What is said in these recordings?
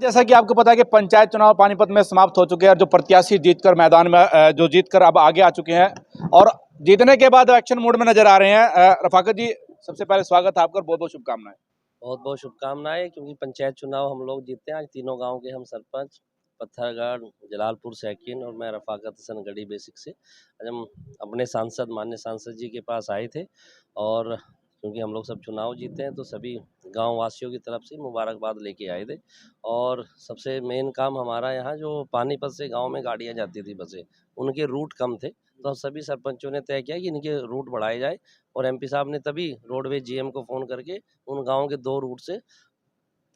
जैसा कि आपको पता है कि पंचायत चुनाव पानीपत में समाप्त हो चुके हैं और जो प्रत्याशी जीतकर मैदान में जो जीतकर अब आगे आ चुके हैं और जीतने के बाद एक्शन मोड में नजर आ रहे हैं। रफाकत जी, सबसे पहले स्वागत है आपका, बहुत बहुत शुभकामनाएं। बहुत बहुत शुभकामनाएं, क्योंकि पंचायत चुनाव हम लोग जीते हैं। आज तीनों गांव के हम सरपंच, पत्थरगढ़, जलालपुर सेकिन और मैं रफाकत हसन गढ़ी बेसिक से आज हम अपने सांसद, माननीय सांसद जी के पास आए थे। और क्योंकि हम लोग सब चुनाव जीते हैं तो सभी गांव वासियों की तरफ से मुबारकबाद लेके आए थे। और सबसे मेन काम हमारा यहाँ जो पानीपत से गांव में गाड़ियाँ जाती थी, बसें, उनके रूट कम थे, तो सभी सरपंचों ने तय किया कि इनके रूट बढ़ाए जाए। और एमपी साहब ने तभी रोडवेज जीएम को फ़ोन करके उन गाँव के 2 रूट से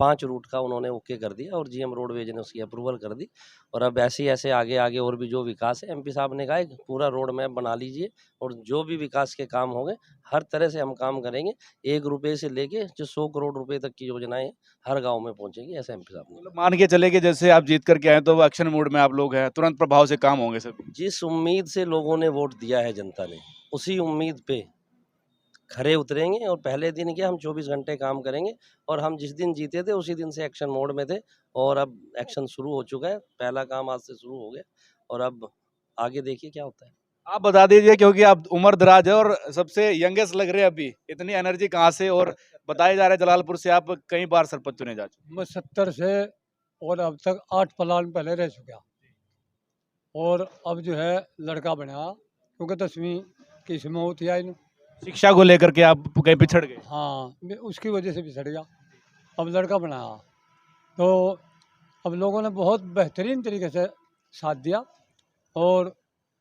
5 रूट का उन्होंने ओके कर दिया और जीएम रोडवेज ने उसकी अप्रूवल कर दी। और अब ऐसे ही ऐसे आगे आगे और भी जो विकास है, एमपी साहब ने कहा है कि पूरा रोड मैप बना लीजिए और जो भी विकास के काम होंगे हर तरह से हम काम करेंगे। 1 रुपए से लेके जो 100 करोड़ रुपए तक की योजनाएं हर गांव में पहुंचेंगी, ऐसा एमपी साहब ने। मतलब मान के चले कि जैसे आप जीत करके आए तो वो एक्शन मोड में आप लोग हैं, तुरंत प्रभाव से काम होंगे सब। जिस उम्मीद से लोगों ने वोट दिया है जनता ने, उसी उम्मीद पे खरे उतरेंगे। और पहले दिन क्या, हम 24 घंटे काम करेंगे। और हम जिस दिन जीते थे उसी दिन से एक्शन मोड में थे और अब एक्शन शुरू हो चुका है। पहला काम आज से शुरू हो गया और अब आगे देखिए क्या होता है। आप बता दीजिए, क्योंकि आप उम्र दराज है और सबसे यंगेस्ट लग रहे हैं अभी, इतनी एनर्जी कहाँ से? और बताया जा रहा है जलालपुर से आप कई बार सरपंच चुने जा चुके मैं 70 से और अब तक 8 प्लान पहले रह चुका। और अब जो है लड़का बना, क्योंकि 10वीं की हिम्मत आई न। हैं। शिक्षा को लेकर के आप कहीं पिछड़ गए। हाँ, उसकी वजह से बिछड़ गया। अब लड़का बना तो अब लोगों ने बहुत बेहतरीन तरीके से साथ दिया और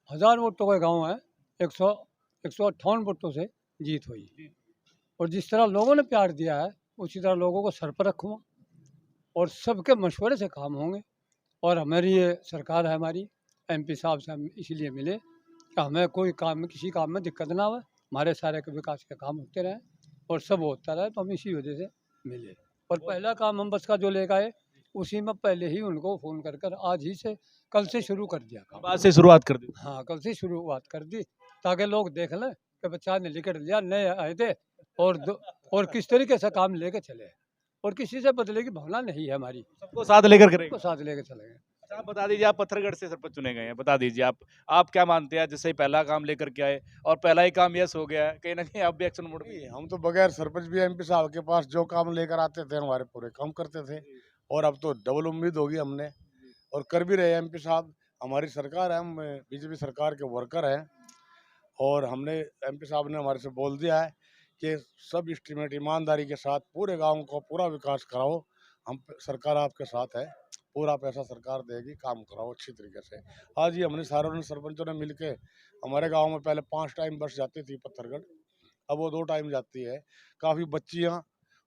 1000 वोटों का गांव है, 158 वोटों से जीत हुई। और जिस तरह लोगों ने प्यार दिया है उसी तरह लोगों को सर पर रखूँगा और सबके मशवरे से काम होंगे। और हमारी ये सरकार है, हमारी एमपी साहब से हम इसीलिए मिले कि हमें कोई काम में, किसी काम में दिक्कत ना आवे, हमारे सारे के विकास के काम होते रहें और सब होता रहे, तो हम इसी वजह से मिले। और पहला काम हम बस का जो लेकर आए, उसी में पहले ही उनको फ़ोन कर आज ही से, कल से शुरू कर दिया काम। आज से शुरुआत कर दी। हाँ, कल से शुरुआत कर दी ताकि लोग देख लें कि बच्चा ने लिख लिया, नए आए थे और किस तरीके से काम लेके चले। और किसी से बदले की भावना नहीं है हमारी, सबको साथ लेकर करेंगे। सबको साथ लेके चलेंगे। अच्छा, आप बता दीजिए, आप पत्थरगढ़ से सरपंच चुने गए हैं, बता दीजिए आप क्या मानते हैं? जैसे ही पहला काम लेकर के आए और पहला ही काम यस हो गया है, कहीं ना कहीं आप भी एक्शन मोड में। हम तो बगैर सरपंच भी एमपी साहब के पास जो काम लेकर आते थे हमारे पूरे काम करते थे। और अब तो डबल उम्मीद होगी हमने और कर भी रहे हैं एमपी साहब। हमारी सरकार है, हम बीजेपी सरकार के वर्कर हैं और हमने एमपी साहब ने हमारे से बोल दिया है कि सब एस्टीमेट ईमानदारी के साथ पूरे गांव को पूरा विकास कराओ। सरकार आपके साथ है, पूरा पैसा सरकार देगी, काम कराओ अच्छी तरीके से। आज ही हमने सारों ने सरपंचों ने मिलके, हमारे गांव में पहले 5 टाइम बस जाती थी पत्थरगढ़, अब वो 2 टाइम जाती है। काफ़ी बच्चियाँ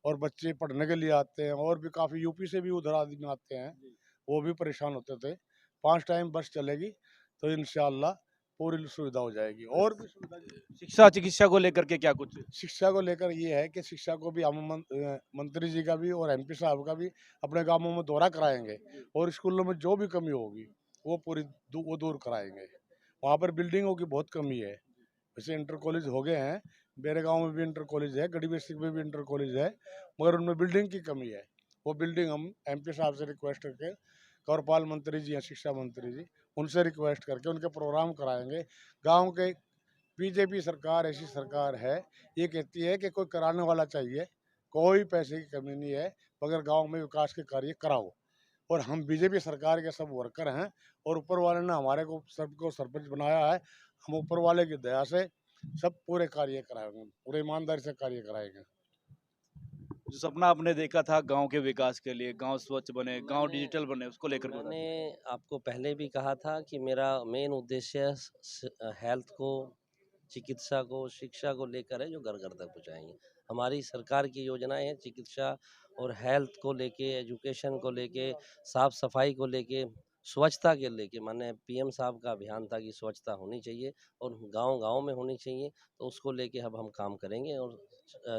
और बच्चे पढ़ने के लिए आते हैं और भी काफ़ी यूपी से भी उधर आदमी आते हैं, वो भी परेशान होते थे। 5 टाइम बस चलेगी तो इंशाअल्लाह पूरी सुविधा हो जाएगी। और भी सुविधा शिक्षा चिकित्सा को लेकर के क्या कुछ? शिक्षा को लेकर ये है कि शिक्षा को भी हम मंत्री जी का भी और एमपी साहब का भी अपने गांवों में दौरा कराएंगे और स्कूलों में जो भी कमी होगी वो पूरी वो दूर कराएंगे। वहाँ पर बिल्डिंगों की बहुत कमी है, जैसे इंटर कॉलेज हो गए हैं, मेरे गांव में भी इंटर कॉलेज है, गढ़ी बेसिक में भी इंटर कॉलेज है, मगर उनमें बिल्डिंग की कमी है। वो बिल्डिंग हम एमपी साहब से रिक्वेस्ट करके, कौरपाल मंत्री जी हैं, शिक्षा मंत्री जी, उनसे रिक्वेस्ट करके उनके प्रोग्राम कराएंगे। गांव के बीजेपी सरकार ऐसी सरकार है, ये कहती है कि कोई कराने वाला चाहिए, कोई पैसे की कमी नहीं है, मगर गांव में विकास के कार्य कराओ। और हम बीजेपी सरकार के सब वर्कर हैं और ऊपर वाले ने हमारे को सबको सरपंच बनाया है। हम ऊपर वाले की दया से सब पूरे कार्य कराएंगे, पूरे ईमानदारी से कार्य कराएंगे। जो सपना आपने देखा था गांव के विकास के लिए, गांव स्वच्छ बने, गांव डिजिटल बने, उसको लेकर के मैंने बताइए। आपको पहले भी कहा था कि मेरा मेन उद्देश्य हेल्थ को, चिकित्सा को, शिक्षा को लेकर है, जो घर घर तक पहुँचाएंगे। हमारी सरकार की योजनाएं हैं चिकित्सा और हेल्थ को लेके, एजुकेशन को लेके, साफ सफाई को लेके, स्वच्छता के लेके। माने पीएम साहब का अभियान था कि स्वच्छता होनी चाहिए और गांव गांव में होनी चाहिए, तो उसको लेके अब हम काम करेंगे और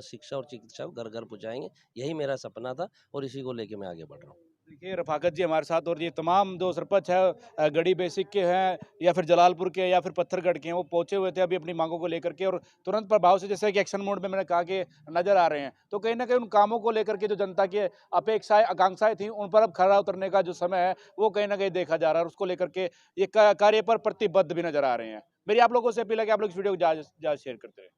शिक्षा और चिकित्सा को घर घर पहुँचाएंगे। यही मेरा सपना था और इसी को लेके मैं आगे बढ़ रहा हूँ। देखिए रफाकत जी हमारे साथ, और ये तमाम जो सरपंच है गढ़ी बेसिक के हैं या फिर जलालपुर के या फिर पत्थरगढ़ के हैं, वो पहुंचे हुए थे अभी अपनी मांगों को लेकर के, और तुरंत प्रभाव से जैसे कि एक्शन मोड में मैंने कहा कि नजर आ रहे हैं। तो कहीं ना कहीं उन कामों को लेकर के जो जनता की अपेक्षाएं आकांक्षाएं थी उन पर अब खरा उतरने का जो समय है वो कहीं ना कहीं देखा जा रहा है, और उसको लेकर के ये कार्य पर प्रतिबद्ध भी नजर आ रहे हैं। मेरी आप लोगों से अपील है कि आप लोग इस वीडियो को ज्यादा शेयर करते रहे।